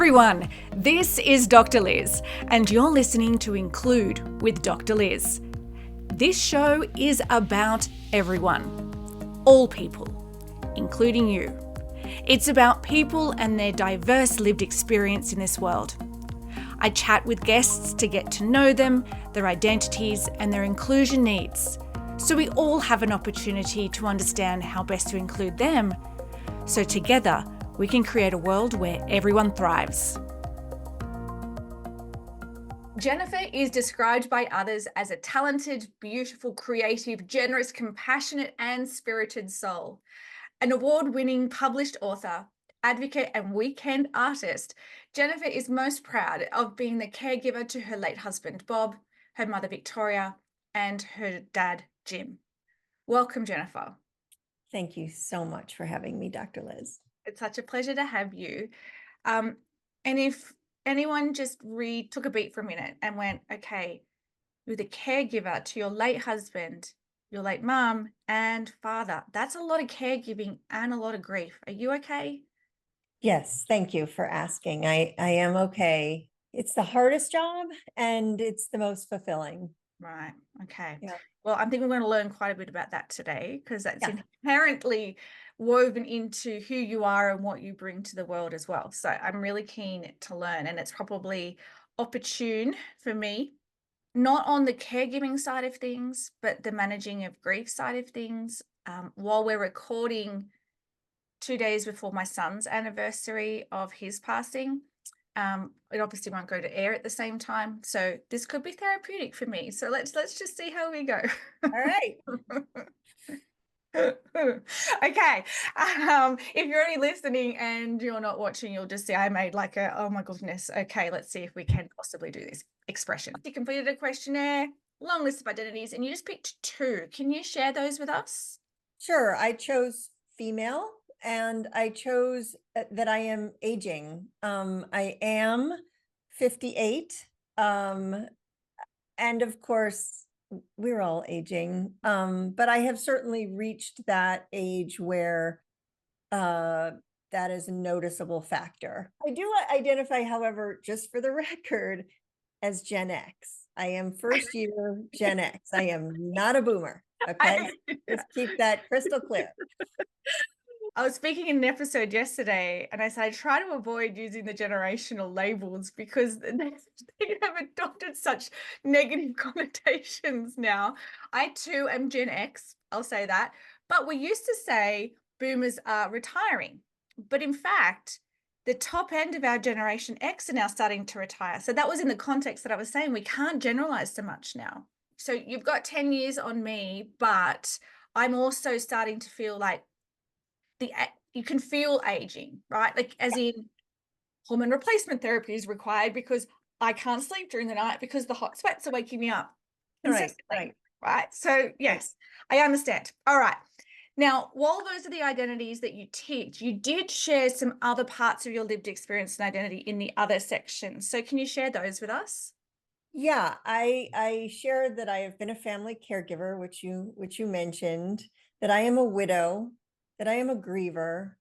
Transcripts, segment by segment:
everyone, this is Dr. Liz, and you're listening to Include with Dr. Liz. This show is about everyone, all people, including you. It's about people and their diverse lived experience in this world. I chat with guests to get to know them, their identities, and their inclusion needs, so we all have an opportunity to understand how best to include them, so together we can create a world where everyone thrives. Jennifer is described by others as a talented, beautiful, creative, generous, compassionate, and spirited soul. An award-winning published author, advocate, and weekend artist, Jennifer is most proud of being the caregiver to her late husband, Bob, her mother, Victoria, and her dad, Jim. Welcome, Jennifer. Thank you so much for having me, Dr. Liz. It's such a pleasure to have you. And if anyone just took a beat for a minute and went, okay, you're the caregiver to your late husband, your late mum and father. That's a lot of caregiving and a lot of grief. Are you okay? Yes, thank you for asking. I am okay. It's the hardest job and it's the most fulfilling. Right. Okay. Yeah. Well, I think we're going to learn quite a bit about that today because that's Yeah. inherently woven into who you are and what you bring to the world as well. So I'm really keen to learn, and it's probably opportune for me, not on the caregiving side of things, but the managing of grief side of things. While we're recording 2 days before my son's anniversary of his passing, it obviously won't go to air at the same time, so this could be therapeutic for me. So let's just see how we go. All right. Okay. If you're only listening and you're not watching, you'll just see I made like a, oh my goodness, okay, let's see if we can possibly do this expression. You completed a questionnaire, long list of identities, and you just picked 2. Can you share those with us? Sure. I chose female and I chose that I am aging. I am 58. And of course, we're all aging. But I have certainly reached that age where that is a noticeable factor. I do identify, however, just for the record, as Gen X. I am first year Gen X. I am not a boomer. Okay. Let's keep that crystal clear. I was speaking in an episode yesterday and I said I try to avoid using the generational labels because they have adopted such negative connotations now. I too am Gen X, I'll say that. But we used to say boomers are retiring. But in fact, the top end of our generation X are now starting to retire. So that was in the context that I was saying we can't generalize so much now. So you've got 10 years on me, but I'm also starting to feel like you can feel aging, right? Like as in hormone replacement therapy is required because I can't sleep during the night because the hot sweats are waking me up incessantly, right? So yes, I understand. All right. Now, while those are the identities that you ticked, you did share some other parts of your lived experience and identity in the other section. So can you share those with us? Yeah, I shared that I have been a family caregiver, which you mentioned, that I am a widow, that I am a griever,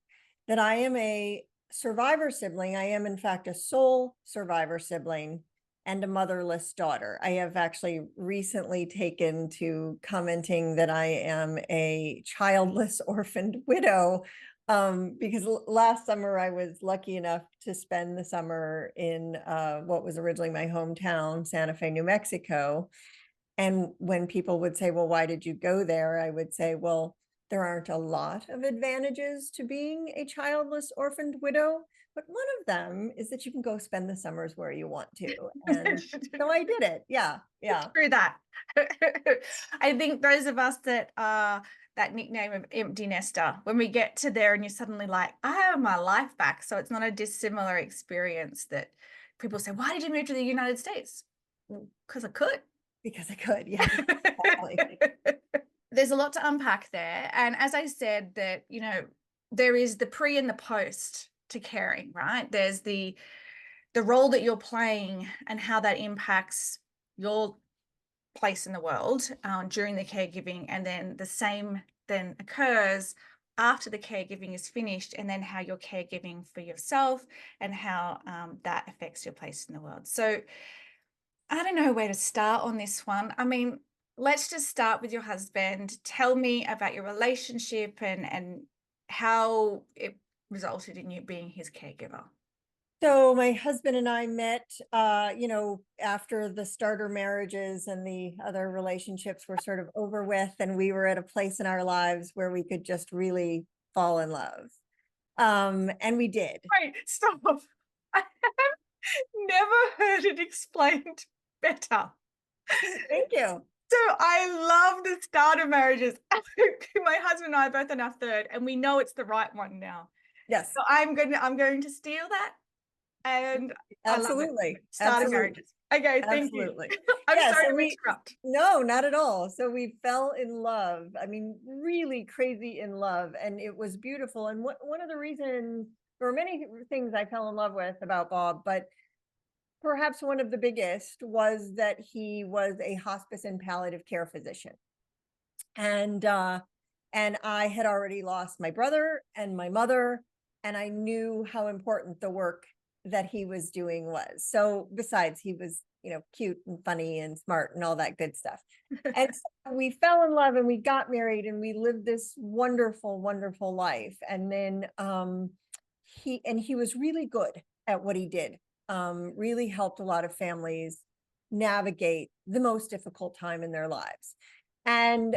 that I am a survivor sibling. I am in fact a sole survivor sibling and a motherless daughter. I have actually recently taken to commenting that I am a childless orphaned widow, because last summer I was lucky enough to spend the summer in what was originally my hometown, Santa Fe, New Mexico. And when people would say, well, why did you go there? I would say, well, there aren't a lot of advantages to being a childless orphaned widow, but one of them is that you can go spend the summers where you want to. And so I did it. Yeah. Through that. I think those of us that are that nickname of empty nester, when we get to there and you're suddenly like, I have my life back. So it's not a dissimilar experience that people say, why did you move to the United States? Because I could. Because I could, yeah. There's a lot to unpack there. And as I said, that, there is the pre and the post to caring, right? There's the role that you're playing and how that impacts your place in the world during the caregiving, and then the same then occurs after the caregiving is finished, and then how you're caregiving for yourself and how that affects your place in the world. So I don't know where to start on this one. I mean, let's just start with your husband. Tell me about your relationship and how it resulted in you being his caregiver. So my husband and I met, after the starter marriages and the other relationships were sort of over with, and we were at a place in our lives where we could just really fall in love. And we did. Wait, stop. I have never heard it explained better. Thank you. So I love the starter marriages. My husband and I are both on our third, and we know it's the right one now. Yes, So I'm going to steal that, and I love it. absolutely. Starter Absolutely. marriages. Okay, thank you. Absolutely. I'm Yeah, sorry so to we, interrupt. no, not at all. So we fell in love. I mean, really crazy in love. And it was beautiful. And one of the reasons, there were many things I fell in love with about Bob, but perhaps one of the biggest was that he was a hospice and palliative care physician. And I had already lost my brother and my mother, and I knew how important the work that he was doing was. So besides, he was, cute and funny and smart and all that good stuff. And so we fell in love and we got married and we lived this wonderful, wonderful life. And then he was really good at what he did. Really helped a lot of families navigate the most difficult time in their lives. And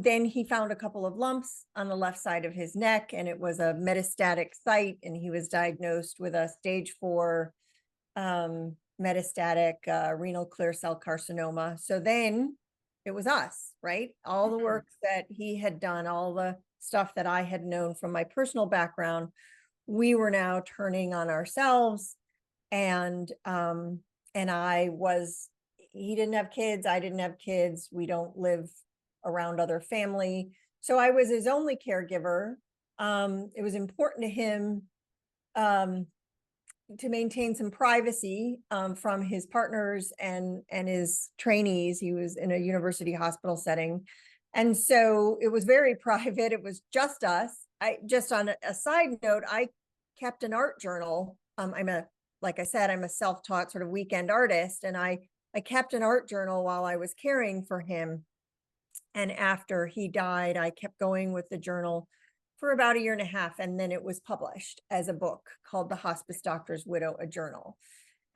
then he found a couple of lumps on the left side of his neck, and it was a metastatic site, and he was diagnosed with a stage 4 metastatic renal clear cell carcinoma. So then it was us, right? All the work that he had done, all the stuff that I had known from my personal background, we were now turning on ourselves. And he didn't have kids, I didn't have kids, we don't live around other family. So I was his only caregiver. It was important to him to maintain some privacy from his partners and his trainees. He was in a university hospital setting. And so it was very private. It was just us. I just, on a side note, I kept an art journal. Like I said, I'm a self-taught sort of weekend artist, and I kept an art journal while I was caring for him. And after he died, I kept going with the journal for about 1.5 years, and then it was published as a book called The Hospice Doctor's Widow, a Journal.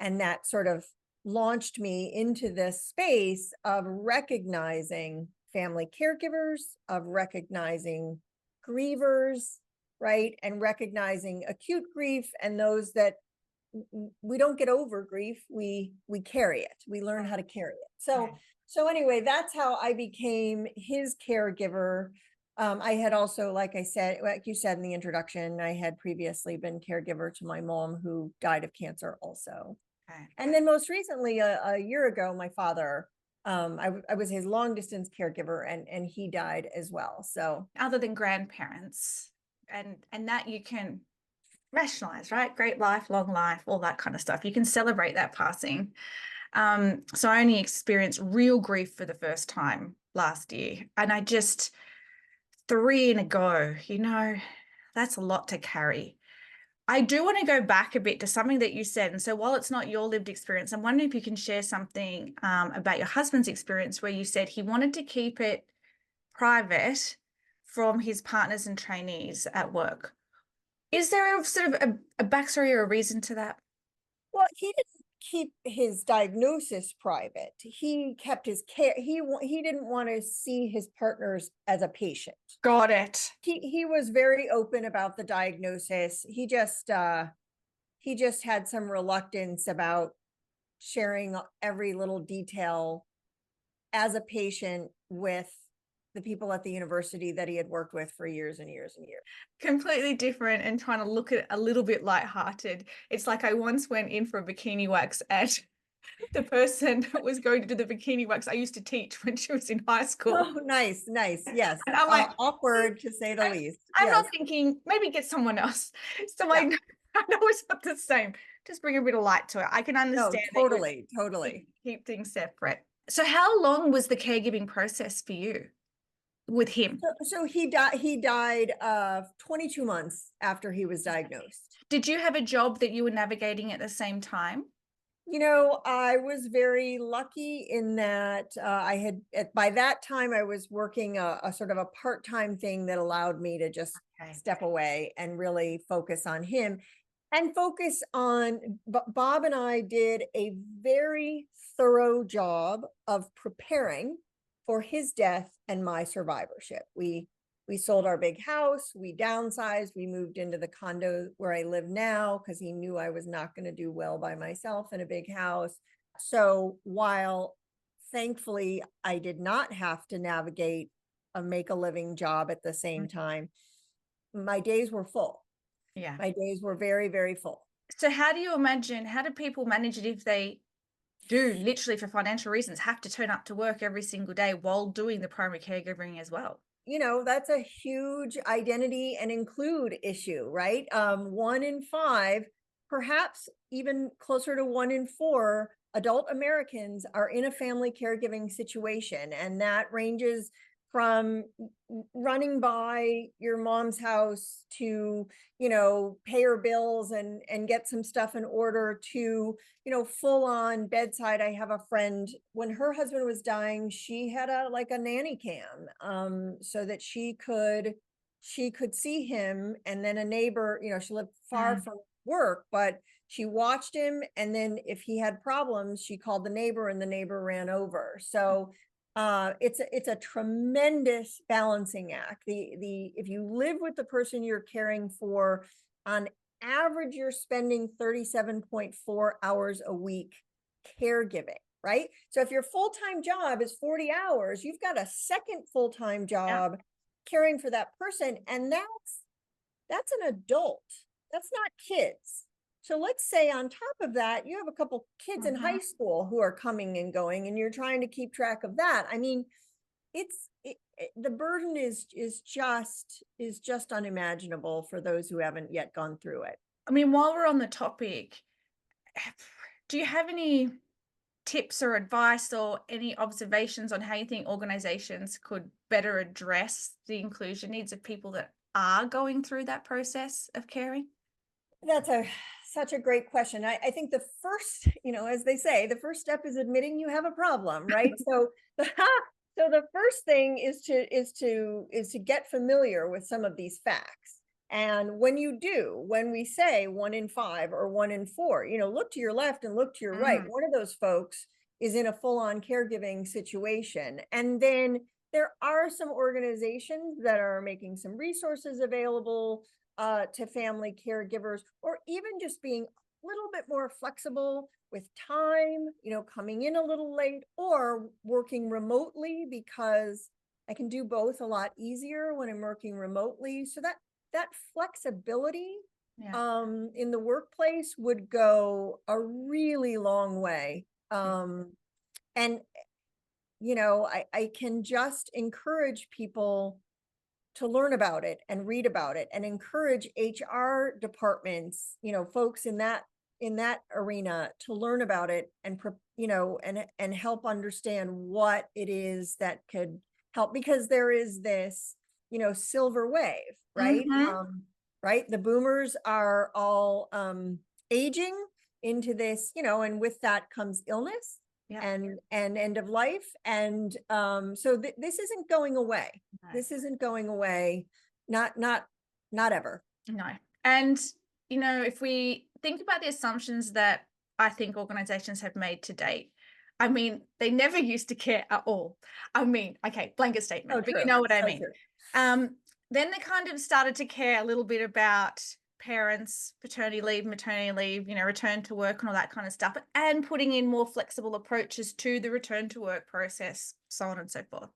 And that sort of launched me into this space of recognizing family caregivers, of recognizing grievers, right? And recognizing acute grief and those that we don't get over grief, we carry it. We learn how to carry it. So anyway, that's how I became his caregiver. I had also, like you said in the introduction, I had previously been caregiver to my mom, who died of cancer also. Okay. And then most recently, a year ago, my father, I was his long distance caregiver, and he died as well. So Other than grandparents, and that you can rationalize, right? Great life, long life, all that kind of stuff. You can celebrate that passing. So I only experienced real grief for the first time last year, and I just 3 in a go, that's a lot to carry. I do want to go back a bit to something that you said. And so while it's not your lived experience, I'm wondering if you can share something about your husband's experience, where you said he wanted to keep it private from his partners and trainees at work. Is there a sort of a backstory or a reason to that? well, he didn't keep his diagnosis private. He kept his care. He didn't want to see his partners as a patient. Got it. He was very open about the diagnosis. He just had some reluctance about sharing every little detail as a patient with the people at the university that he had worked with for years and years and years. Completely different, and trying to look at it a little bit lighthearted. It's like I once went in for a bikini wax, and the person that was going to do the bikini wax I used to teach when she was in high school. Oh, nice. Yes. And I'm like, awkward to say the least. I'm Yes. not thinking, maybe get someone else. So Yeah. I know it's not the same. Just bring a bit of light to it. I can No, understand that totally. keep things separate. So how long was the caregiving process for you? with him? So he died 22 months after he was diagnosed. Did you have a job that you were navigating at the same time? I was very lucky in that by that time I was working a sort of a part-time thing that allowed me to just Okay. step away and really focus on him and focus on, Bob and I did a very thorough job of preparing for his death and my survivorship. We sold our big house, we downsized, we moved into the condo where I live now because he knew I was not going to do well by myself in a big house. So while thankfully I did not have to navigate a make a living job at the same time, my days were full. Yeah. My days were very, very full. So how do people manage it if they do literally for financial reasons have to turn up to work every single day while doing the primary caregiving as well? That's a huge identity and include issue, right? 1 in 5, perhaps even closer to 1 in 4 adult Americans are in a family caregiving situation. And that ranges from running by your mom's house to, pay her bills and get some stuff in order to, full on bedside. I have a friend, when her husband was dying, she had a nanny cam, so that she could see him. And then a neighbor, she lived far from work, but she watched him. And then if he had problems, she called the neighbor and the neighbor ran over. So it's a tremendous balancing act. If you live with the person you're caring for, on average, you're spending 37.4 hours a week caregiving, right? So if your full-time job is 40 hours, you've got a second full-time job caring for that person. And that's an adult. That's not kids. So let's say on top of that, you have a couple kids in high school who are coming and going, and you're trying to keep track of that. I mean, the burden is just unimaginable for those who haven't yet gone through it. I mean, while we're on the topic, do you have any tips or advice or any observations on how you think organizations could better address the inclusion needs of people that are going through that process of caring? That's such a great question. I think the first, as they say, the first step is admitting you have a problem, right? So the first thing is to get familiar with some of these facts. And when we say 1 in 5 or 1 in 4, look to your left and look to your right. One of those folks is in a full-on caregiving situation. And then there are some organizations that are making some resources available to family caregivers, or even just being a little bit more flexible with time, coming in a little late or working remotely, because I can do both a lot easier when I'm working remotely. So that flexibility in the workplace would go a really long way. And I can just encourage people to learn about it and read about it, and encourage HR departments, folks in that arena, to learn about it and and help understand what it is that could help, because there is this silver wave, right? Right, the boomers are all aging into this, and with that comes illness and end of life. And so this isn't going away. This isn't going away. Not ever. No. And, if we think about the assumptions that I think organizations have made to date, I mean, they never used to care at all. I mean, okay, blanket statement, but you know what I mean. Then they kind of started to care a little bit about parents, paternity leave, maternity leave, return to work and all that kind of stuff, and putting in more flexible approaches to the return to work process, so on and so forth.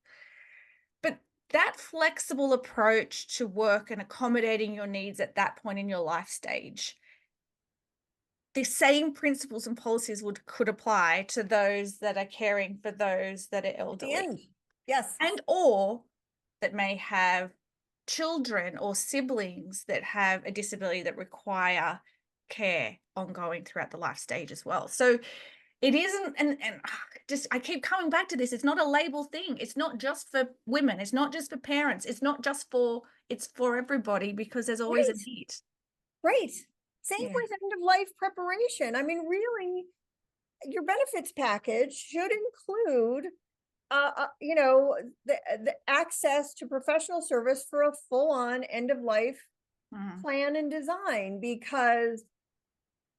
But that flexible approach to work and accommodating your needs at that point in your life stage, the same principles and policies could apply to those that are caring for those that are elderly. At the end. Yes. And or that may have children or siblings that have a disability that require care ongoing throughout the life stage as well. So it isn't, and I keep coming back to this. It's not a label thing. It's not just for women. It's not just for parents. It's for everybody, because there's always a Right, need. right. Same Yeah. with end of life preparation. I mean, really, your benefits package should include the access to professional service for a full-on end of life Mm. plan and design, because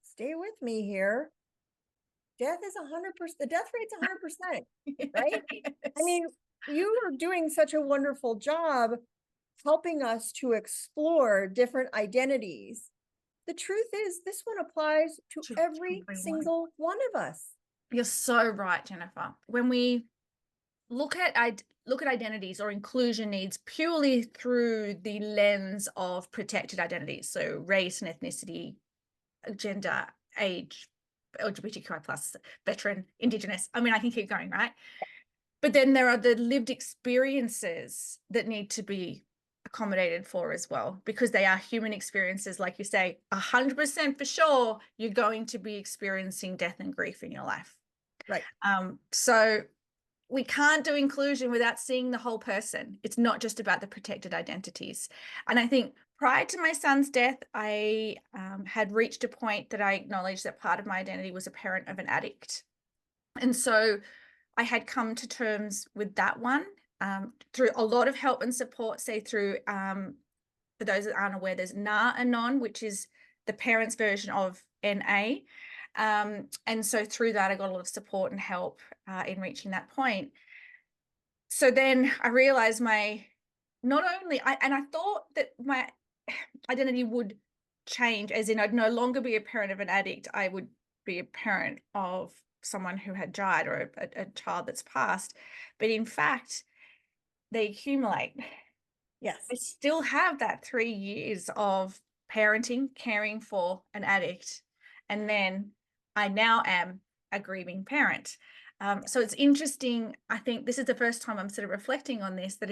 stay with me here, death is 100%, the death rate's 100%, right? I Yes. mean, you are doing such a wonderful job helping us to explore different identities. The truth is, this one applies to To every everyone. single one of us. You're so right, Jennifer. When we look at identities or inclusion needs purely through the lens of protected identities, so race and ethnicity, gender, age, LGBTQI plus, veteran, Indigenous. I mean, I can keep going, right? But then there are the lived experiences that need to be accommodated for as well, because they are human experiences. Like you say, 100% for sure, you're going to be experiencing death and grief in your life. Right. So we can't do inclusion without seeing the whole person. It's not just about the protected identities. And I think prior to my son's death, I had reached a point that I acknowledged that part of my identity was a parent of an addict. And so I had come to terms with that one through a lot of help and support, say through, for those that aren't aware, there's NA-Anon, which is the parents' version of NA. And so through that, I got a lot of support and help in reaching that point. So then I realized I thought that my identity would change, as in I'd no longer be a parent of an addict. I would be a parent of someone who had died, or a child that's passed. But in fact, they accumulate. Yes. I still have that 3 years of parenting, caring for an addict. And then I now am a grieving parent. So it's interesting. I think this is the first time I'm sort of reflecting on this, that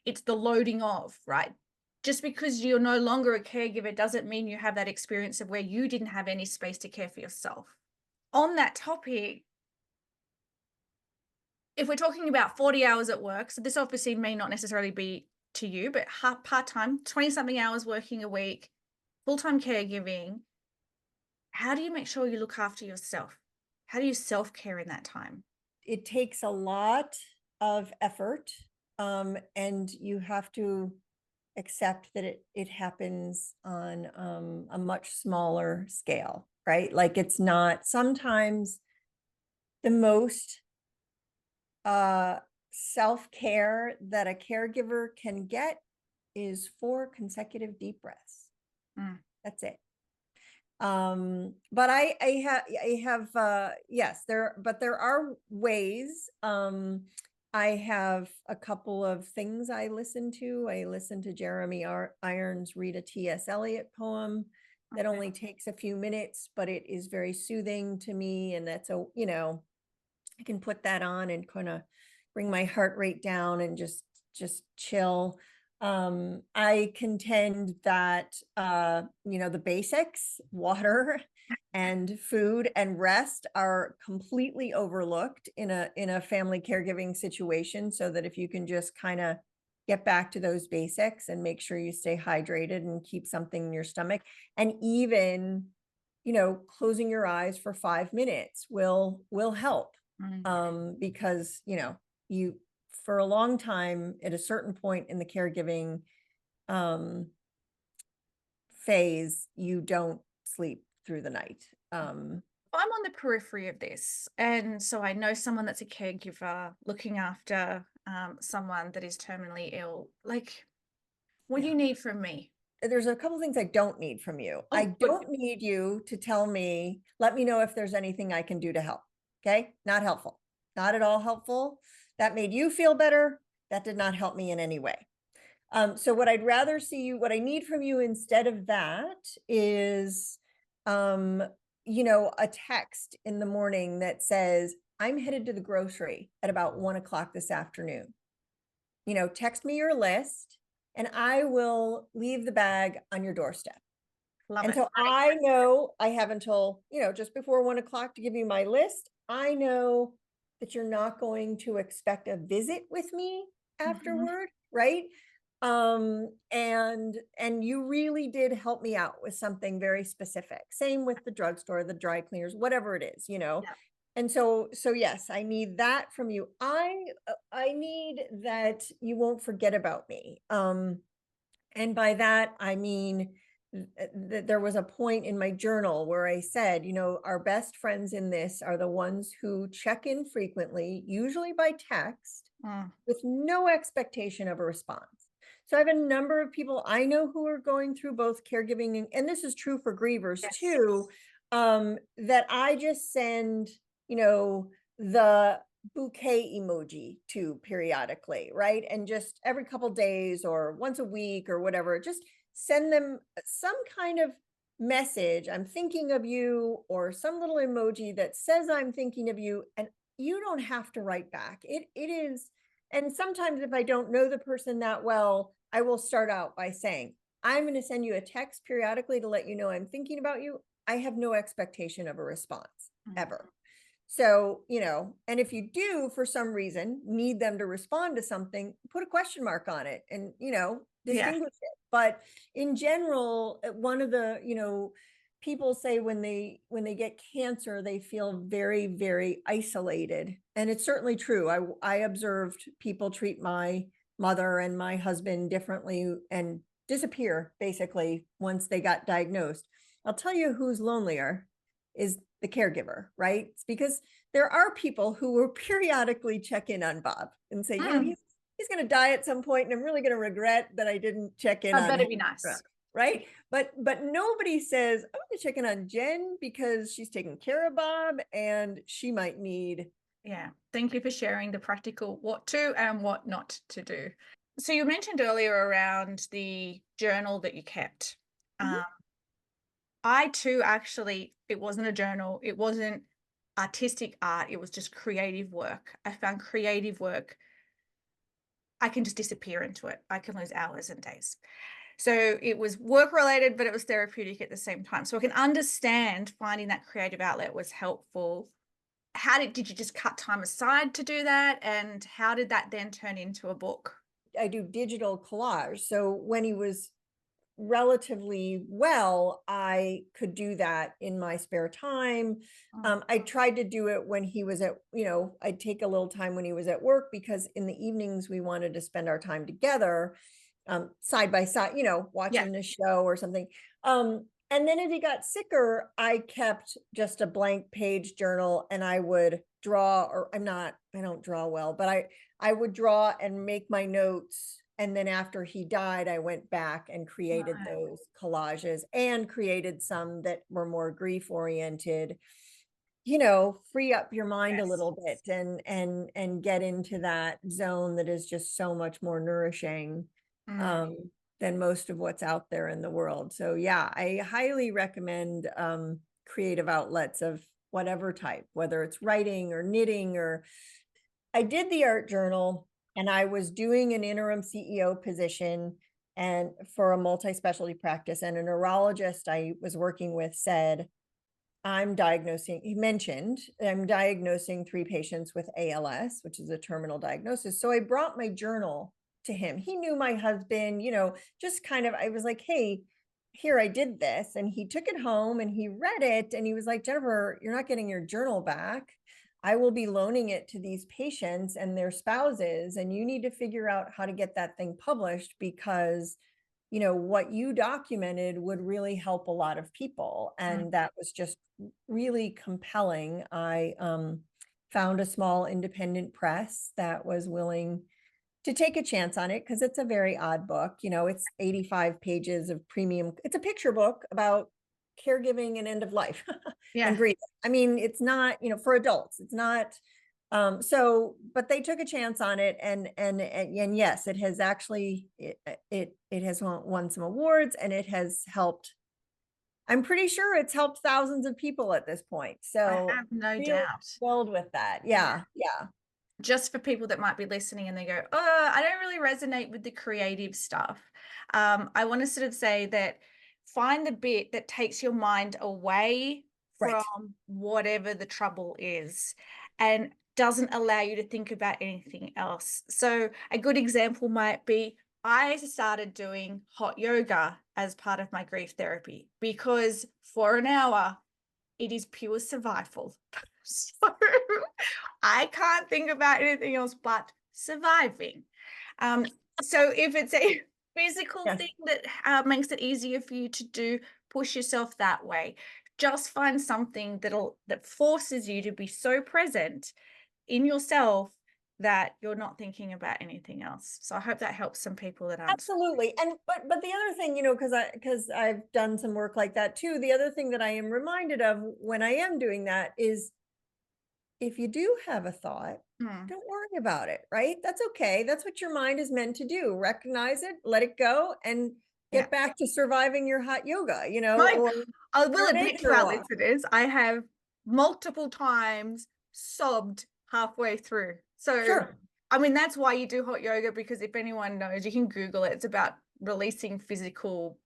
it's the loading of, right? Just because you're no longer a caregiver doesn't mean you have that experience of where you didn't have any space to care for yourself. On that topic, if we're talking about 40 hours at work, so this obviously may not necessarily be to you, but part-time, 20 something hours working a week, full-time caregiving, how do you make sure you look after yourself? How do you self-care in that time? It takes a lot of effort, and you have to accept that it happens on a much smaller scale, right? Like, it's not sometimes the most self-care that a caregiver can get is 4 consecutive deep breaths. Mm. That's it. But I have yes, there are ways. I have a couple of things I listen to. I listen to Jeremy Irons read a T.S. Eliot poem that Okay. only takes a few minutes, but it is very soothing to me. And that's I can put that on and kind of bring my heart rate down and just chill. I contend that the basics, water and food and rest, are completely overlooked in a family caregiving situation, so that if you can just kind of get back to those basics and make sure you stay hydrated and keep something in your stomach, and even closing your eyes for 5 minutes will help. Because you, for a long time, at a certain point in the caregiving phase, you don't sleep through the night. I'm on the periphery of this, and so I know someone that's a caregiver looking after someone that is terminally ill. Like, what do Yeah. you need from me? There's a couple things I don't need from you. I Oh, good. don't need you to tell me, let me know if there's anything I can do to help. Okay. Not helpful. Not at all helpful. That made you feel better. That did not help me in any way. So what I'd rather see you, what I need from you instead of that is, a text in the morning that says, I'm headed to the grocery at about 1 o'clock this afternoon. Text me your list and I will leave the bag on your doorstep. Love And it. so I know I have until, just before 1 o'clock to give you my list. I know that you're not going to expect a visit with me Mhm. afterward, right? And you really did help me out with something very specific. Same with the drugstore, the dry cleaners, whatever it is, you know. Yeah. And so yes, I need that from you. I need that you won't forget about me. And by that, I mean that there was a point in my journal where I said, you know, our best friends in this are the ones who check in frequently, usually by text, Mm. with no expectation of a response. So I have a number of people I know who are going through both caregiving and this is true for grievers Yes. too, that I just send, you know, the bouquet emoji to periodically, right? And just every couple days or once a week or whatever, just send them some kind of message. I'm thinking of you, or some little emoji that says I'm thinking of you. And you don't have to write back. It is, and sometimes if I don't know the person that well, I will start out by saying, I'm going to send you a text periodically to let you know I'm thinking about you. I have no expectation of a response Mm. ever. So, you know, and if you do for some reason need them to respond to something, put a question mark on it and, you know, Yeah. distinguish it. But in general, one of the, you know, people say when they get cancer, they feel very, very isolated. And it's certainly true. I observed people treat my mother and my husband differently and disappear basically once they got diagnosed. I'll tell you who's lonelier is the caregiver, right? It's because there are people who will periodically check in on Bob and say, you know, Mm. he's going to die at some point, and I'm really going to regret that I didn't check in That on him, better be nice. right? But nobody says, I'm going to check in on Jen because she's taking care of Bob and she might need. Yeah. Thank you for sharing the practical what to and what not to do. So you mentioned earlier around the journal that you kept. Mhm. Um, I too actually, it wasn't a journal, it wasn't artistic art, it was just creative work. I found creative work, I can just disappear into it. I can lose hours and days. So it was work related, but it was therapeutic at the same time. So I can understand finding that creative outlet was helpful. How did you just cut time aside to do that? And how did that then turn into a book? I do digital collage. So when he was relatively well, I could do that in my spare time. Mm. I tried to do it when he was at, you know, I'd take a little time when he was at work because in the evenings we wanted to spend our time together, side by side, you know, Yeah. watching a show or something. And then as he got sicker, I kept just a blank page journal and I would draw, or I don't draw well, but I would draw and make my notes. And then after he died, I went back and created Right. those collages and created some that were more grief oriented, you know, free up your mind a Yes. little bit and get into that zone that is just so much more nourishing, Mm. um, than most of what's out there in the world. So yeah, I highly recommend creative outlets of whatever type, whether it's writing or knitting. Or I did the art journal and I was doing an interim CEO position and for a multi-specialty practice, and a neurologist I was working with said, he mentioned, I'm diagnosing 3 patients with ALS, which is a terminal diagnosis. So I brought my journal to him. He knew my husband, you know, just kind of, I was like, hey, here, I did this. And he took it home and he read it. And he was like, Jennifer, you're not getting your journal back. I will be loaning it to these patients and their spouses. And you need to figure out how to get that thing published because you know what you documented would really help a lot of people. Mm. And that was just really compelling. I found a small independent press that was willing to take a chance on it because it's a very odd book. You know, it's 85 pages of premium. It's a picture book about caregiving and end of life and Yeah. grief. I mean, it's not, you know, for adults. It's not. So, but they took a chance on it, and yes, it has actually it has won some awards, and it has helped. I'm pretty sure it's helped thousands of people at this point. I So have no really doubt. thrilled with that. Yeah. Yeah, yeah. Just for people that might be listening and they go, oh, I don't really resonate with the creative stuff. I want to sort of say that find the bit that takes your mind away from Right. whatever the trouble is. And doesn't allow you to think about anything else. So a good example might be I started doing hot yoga as part of my grief therapy because for an hour it is pure survival. So I can't think about anything else but surviving. Um, so if it's a physical Yes. thing that makes it easier for you to do, push yourself that way. Just find something that forces you to be so present in yourself that you're not thinking about anything else. So I hope that helps some people that aren't. Absolutely. And but the other thing, because I've done some work like that too, the other thing that I am reminded of when I am doing that is, if you do have a thought, Hmm. don't worry about it, right? That's okay. That's what your mind is meant to do. Recognize it, let it go, and Yeah. get back to surviving your hot yoga, My, or I will your admit to nature our walk. listeners, I have multiple times sobbed halfway through. So, Sure. I mean, that's why you do hot yoga, because if anyone knows, you can Google it. It's about releasing physical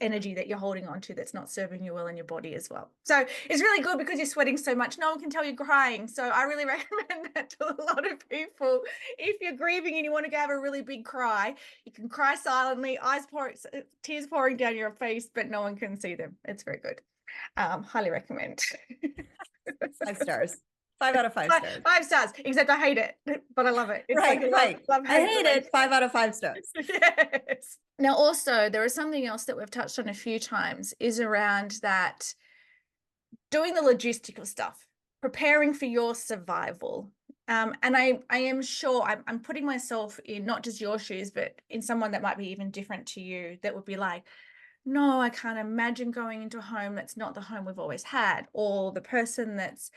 energy that you're holding on to that's not serving you well in your body as well. So it's really good because you're sweating so much. No one can tell you're crying. So I really recommend that to a lot of people. If you're grieving and you want to have a really big cry, you can cry silently, tears pouring down your face, but no one can see them. It's very good. Highly recommend. 5 stars. 5 out of 5 stars. 5 stars, except I hate it, but I love it. It's like Right, a right. I love-hate hate it. relationship. 5 out of 5 stars. Yes. Now, also, there is something else that we've touched on a few times is around that doing the logistical stuff, preparing for your survival. And I am sure I'm putting myself in not just your shoes, but in someone that might be even different to you, that would be like, no, I can't imagine going into a home that's not the home we've always had. Or the person that's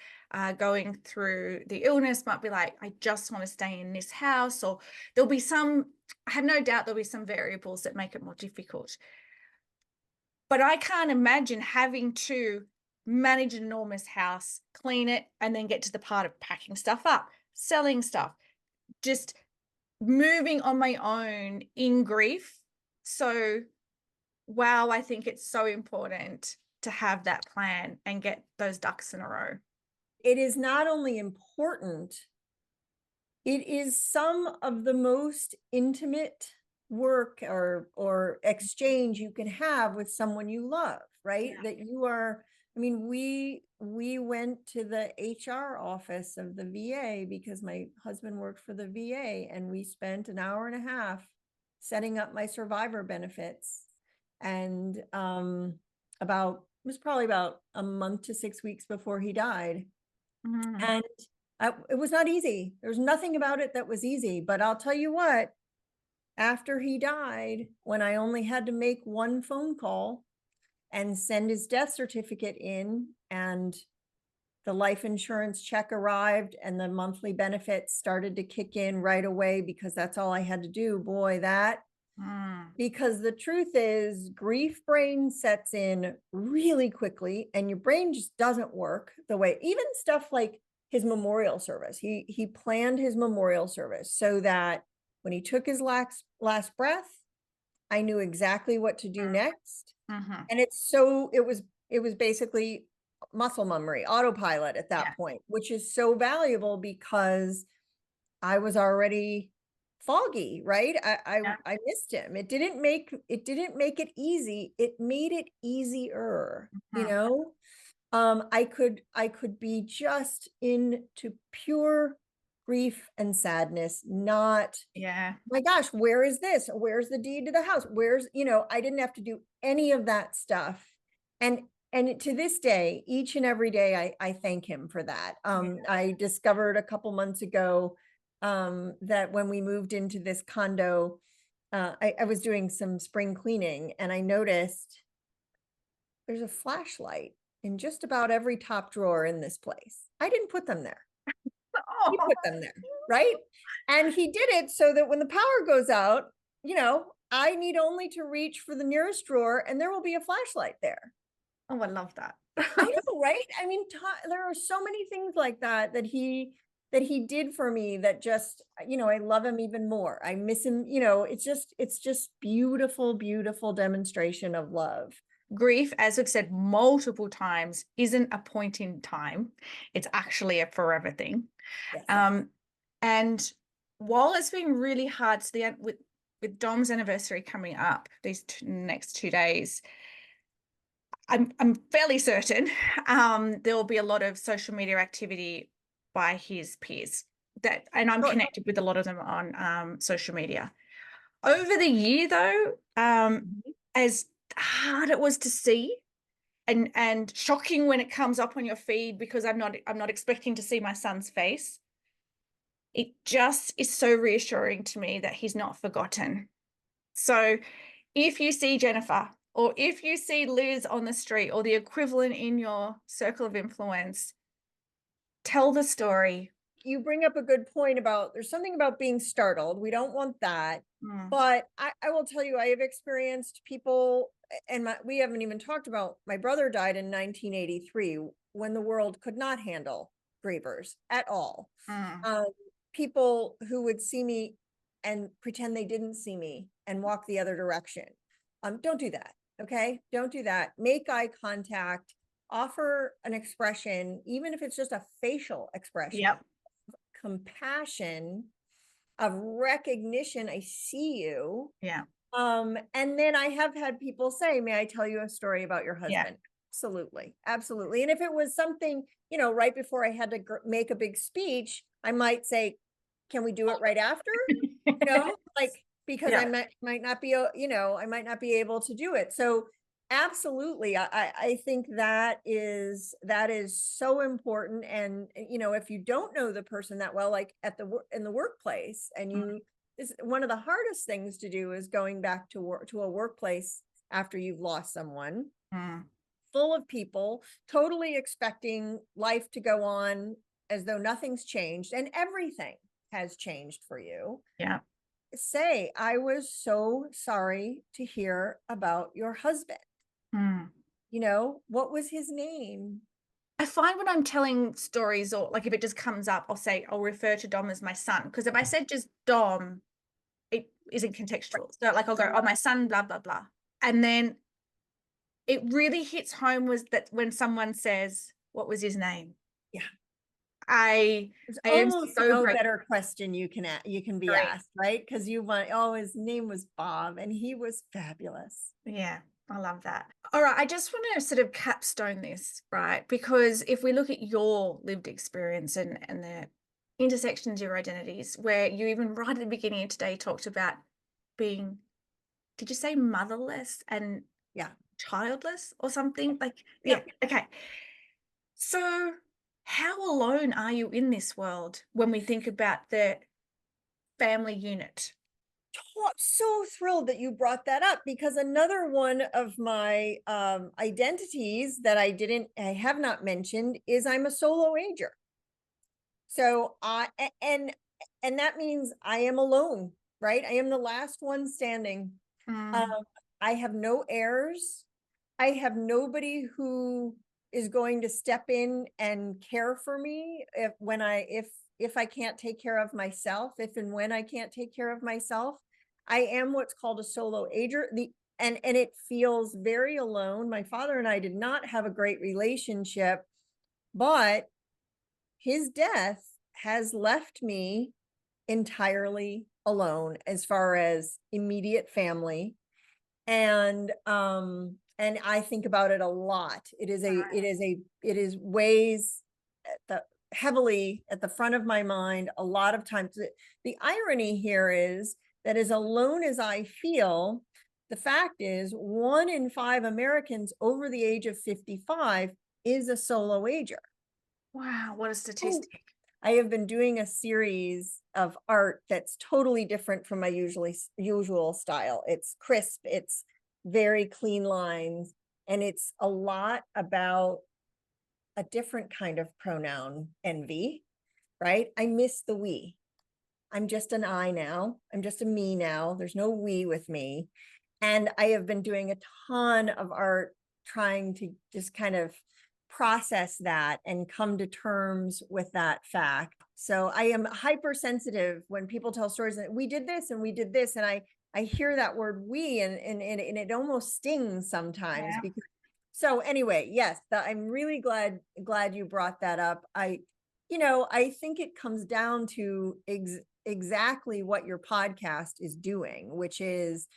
going through the illness might be like, I just want to stay in this house. Or there'll be I have no doubt there'll be some variables that make it more difficult. But I can't imagine having to manage an enormous house, clean it, and then get to the part of packing stuff up, selling stuff, just moving on my own in grief. So wow, I think it's so important to have that plan and get those ducks in a row. It is not only important, it is some of the most intimate work or exchange you can have with someone you love, right? Yeah. That you are, I mean, we went to the HR office of the VA because my husband worked for the VA, and we spent an hour and a half setting up my survivor benefits. And it was probably about a month to 6 weeks before he died. Mm. And it was not easy. There's nothing about it that was easy, but I'll tell you what, after he died, when I only had to make one phone call and send his death certificate in, and the life insurance check arrived and the monthly benefits started to kick in right away, because that's all I had to do. Boy, because the truth is, grief brain sets in really quickly, and your brain just doesn't work the way, even stuff like his memorial service. He planned his memorial service so that when he took his last breath, I knew exactly what to do next. Mm-hmm. And it was basically muscle memory, autopilot at that Yeah. point, which is so valuable because I was already foggy, right? Yeah. I missed him. It didn't make it easy. It made it easier, Mm-hmm. I could be just into pure grief and sadness, not, Yeah. my gosh, where is this? Where's the deed to the house? I didn't have to do any of that stuff. And to this day, each and every day, I thank him for that. I discovered a couple months ago that when we moved into this condo, I was doing some spring cleaning, and I noticed there's a flashlight in just about every top drawer in this place. I didn't put them there. He Oh, put them there, right? And he did it so that when the power goes out, I need only to reach for the nearest drawer and there will be a flashlight there. oh, I love that. I know, right? I mean, there are so many things like that that he did for me that just, I love him even more. I miss him, it's just beautiful, beautiful demonstration of love. grief, as we've said multiple times, isn't a point in time. It's actually a forever thing. Yes. And while it's been really hard, so with Dom's anniversary coming up these next 2 days, I'm fairly certain there will be a lot of social media activity by his peers and I'm Sure. connected with a lot of them on social media. Over the year, though, as hard it was to see and shocking when it comes up on your feed, because I'm not expecting to see my son's face, it just is so reassuring to me that he's not forgotten. So if you see Jennifer, or if you see Liz on the street, or the equivalent in your circle of influence, tell the story. You bring up a good point about there's something about being startled. We don't want that. But I will tell you, I have experienced people, and we haven't even talked about, my brother died in 1983 when the world could not handle grievers at all. People who would see me and pretend they didn't see me and walk the other direction. Don't do that. Okay. Don't do that. Make eye contact, offer an expression, even if it's just a facial expression. Yep. Compassion, of recognition, I see you. Yeah. And then I have had people say, may I tell you a story about your husband? Yeah. Absolutely. Absolutely. And if it was something, you know, right before I had to make a big speech, I might say, can we do it right after? You know, like, because Yeah. I might not be, you know, I might not be able to do it. So absolutely. I think that is so important. And, you know, if you don't know the person that well, like in the workplace, and you, is one of the hardest things to do is going back to work, to a workplace after you've lost someone, full of people, totally expecting life to go on as though nothing's changed and everything has changed for you. Yeah. Say, I was so sorry to hear about your husband. You know, what was his name? I find when I'm telling stories, or like if it just comes up, I'll refer to Dom as my son. Because if I said just Dom, it isn't contextual. So like I'll go, oh, my son, blah, blah, blah. And then it really hits home was that when someone says, what was his name? Yeah. I am almost so no grateful. better question you can be asked, right? Because you want, oh, his name was Bob and he was fabulous. Yeah, I love that. All right, I just want to sort of capstone this, right? Because if we look at your lived experience and the intersections of your identities, where you even right at the beginning of today talked about being, did you say motherless and childless or something? Like, yeah, okay. So how alone are you in this world when we think about the family unit? So thrilled that you brought that up, because another one of my identities that I have not mentioned is I'm a solo ager. So and that means I am alone, right? I am the last one standing. I have no heirs. I have nobody who is going to step in and care for me if I can't take care of myself, if and when I can't take care of myself. I am what's called a solo ager. And it feels very alone. My father and I did not have a great relationship, but his death has left me entirely alone as far as immediate family. And I think about it a lot. It is ways heavily at the front of my mind a lot of times. The irony here is that as alone as I feel, the fact is 1 in 5 Americans over the age of 55 is a solo ager. Wow, what a statistic. I have been doing a series of art that's totally different from my usual style. It's crisp, it's very clean lines, and it's a lot about a different kind of pronoun envy, right? I miss the we. I'm just an I now. I'm just a me now. There's no we with me. And I have been doing a ton of art trying to just kind of process that and come to terms with that fact. So I am hypersensitive when people tell stories that we did this and we did this. And I I hear that word we, and it almost stings sometimes Yeah. because, so anyway, yes, I'm really glad you brought that up. I think it comes down to exactly what your podcast is doing, which is,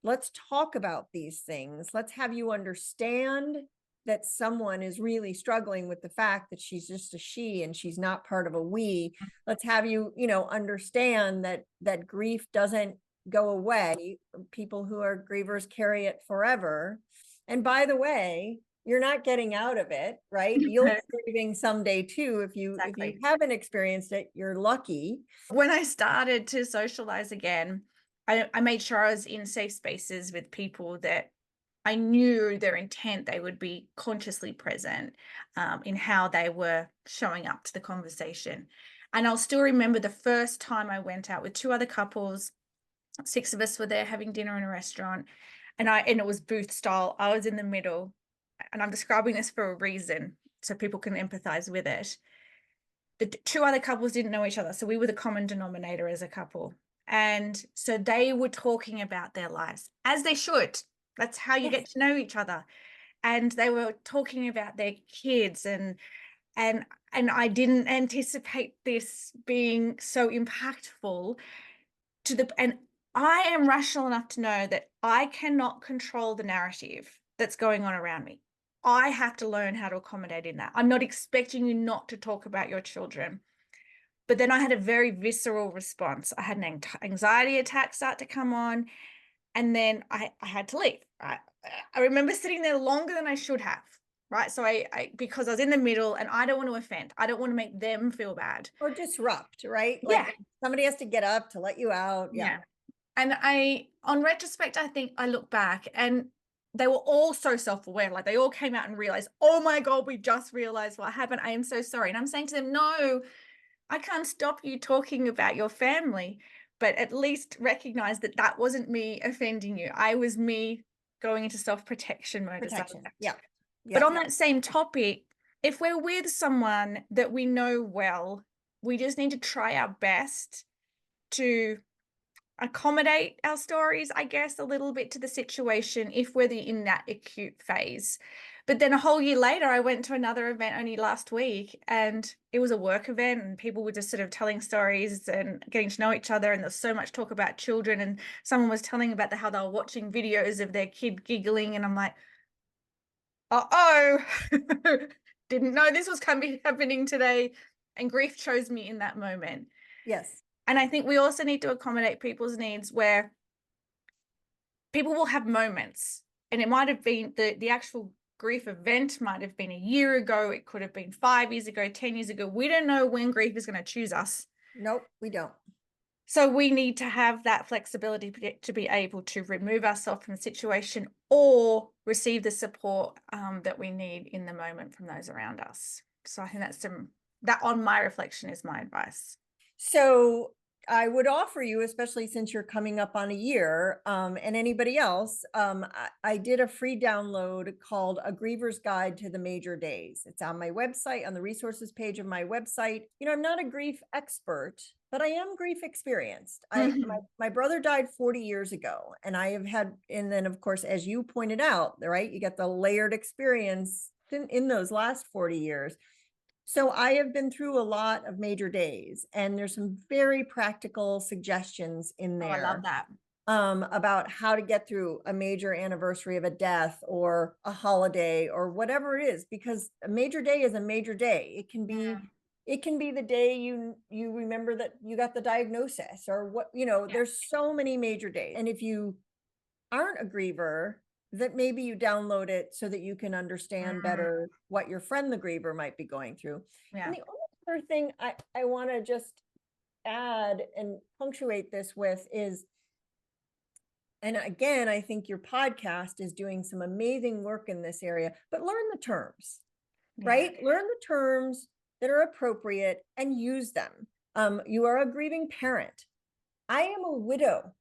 let's talk about these things. Let's have you understand that someone is really struggling with the fact that she's just a she and she's not part of a we. Let's have you, understand that grief doesn't go away. People who are grievers carry it forever. And by the way, you're not getting out of it, right? You'll be grieving someday too. If you Exactly. haven't experienced it, you're lucky. When I started to socialize again, I made sure I was in safe spaces with people that I knew their intent. They would be consciously present in how they were showing up to the conversation. And I'll still remember the first time I went out with 2 other couples. 6 of us were there having dinner in a restaurant, and it was booth style. I was in the middle, and I'm describing this for a reason so people can empathize with it. The 2 other couples didn't know each other, so we were the common denominator as a couple. And so they were talking about their lives, as they should. That's how you get to know each other. And they were talking about their kids, and I didn't anticipate this being so impactful and I am rational enough to know that I cannot control the narrative that's going on around me. I have to learn how to accommodate in that. I'm not expecting you not to talk about your children. But then I had a very visceral response. I had an anxiety attack start to come on, and then I had to leave. Right? I remember sitting there longer than I should have. Right. So because I was in the middle and I don't want to offend. I don't want to make them feel bad. Or disrupt, right? Yeah. Like somebody has to get up to let you out. Yeah. And on retrospect, I think I look back and they were all so self-aware. Like they all came out and realized, oh my God, we just realized what happened. I am so sorry. And I'm saying to them, no, I can't stop you talking about your family, but at least recognize that that wasn't me offending you. I was me going into self-protection mode. Protection. Yeah. But on that same topic, if we're with someone that we know well, we just need to try our best to accommodate our stories, I guess, a little bit to the situation if we're in that acute phase. But then a whole year later, I went to another event only last week, and it was a work event, and people were just sort of telling stories and getting to know each other. And there's so much talk about children, and someone was telling about how they were watching videos of their kid giggling, and I'm like, uh-oh, didn't know this was happening today. And grief chose me in that moment. Yes. And I think we also need to accommodate people's needs where people will have moments, and it might have been the actual grief event might have been a year ago. It could have been 5 years ago, 10 years ago. We don't know when grief is going to choose us. Nope, we don't. So we need to have that flexibility to be able to remove ourselves from the situation or receive the support that we need in the moment from those around us. So I think that on my reflection is my advice. So I would offer you, especially since you're coming up on a year, and anybody else, I did a free download called A Griever's Guide to the Major Days. It's on my website, on the resources page of my website. I'm not a grief expert, but I am grief experienced. My brother died 40 years ago, and I have had, and then of course, as you pointed out, right, you get the layered experience in those last 40 years. So I have been through a lot of major days, and there's some very practical suggestions in there. Oh, I love that. About how to get through a major anniversary of a death or a holiday or whatever it is, because a major day is a major day. It can be the day you remember that you got the diagnosis, or what, there's so many major days. And if you aren't a griever, that maybe you download it so that you can understand better what your friend, the griever, might be going through. Yeah. And the only other thing I want to just add and punctuate this with is, and again, I think your podcast is doing some amazing work in this area, but learn the terms, right? Learn the terms that are appropriate and use them. You are a grieving parent. I am a widow.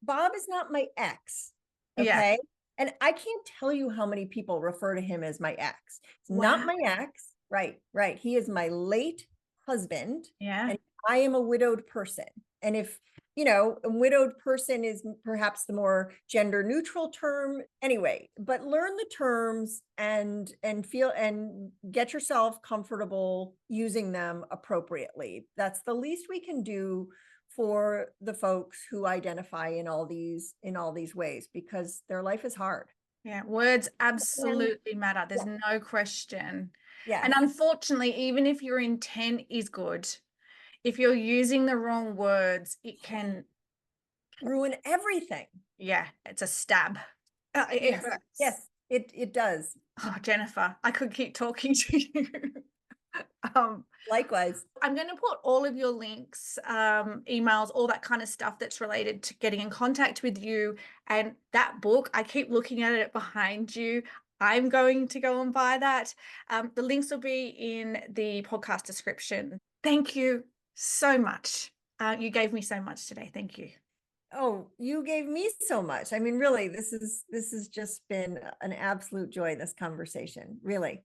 Bob is not my ex. Okay. Yeah. And I can't tell you how many people refer to him as my ex. It's not my ex. Right. He is my late husband. Yeah. And I am a widowed person. And if a widowed person is perhaps the more gender neutral term anyway, but learn the terms and feel and get yourself comfortable using them appropriately. That's the least we can do for the folks who identify in all these ways, because their life is hard. Yeah, words And absolutely matter. There's yeah, no question. And yes, unfortunately, even if your intent is good, if you're using the wrong words, it can, ruin everything. yeah, it's a stab. It Yes, hurts. yes, it does. Oh, Jennifer, I could keep talking to you. Um, Likewise. I'm going to put all of your links, emails, all that kind of stuff that's related to getting in contact with you. And that book, I keep looking at it behind you. I'm going to go and buy that. The links will be in the podcast description. Thank you so much. You gave me so much today. Thank you. Oh, you gave me so much. I mean, really, this has just been an absolute joy, this conversation, really.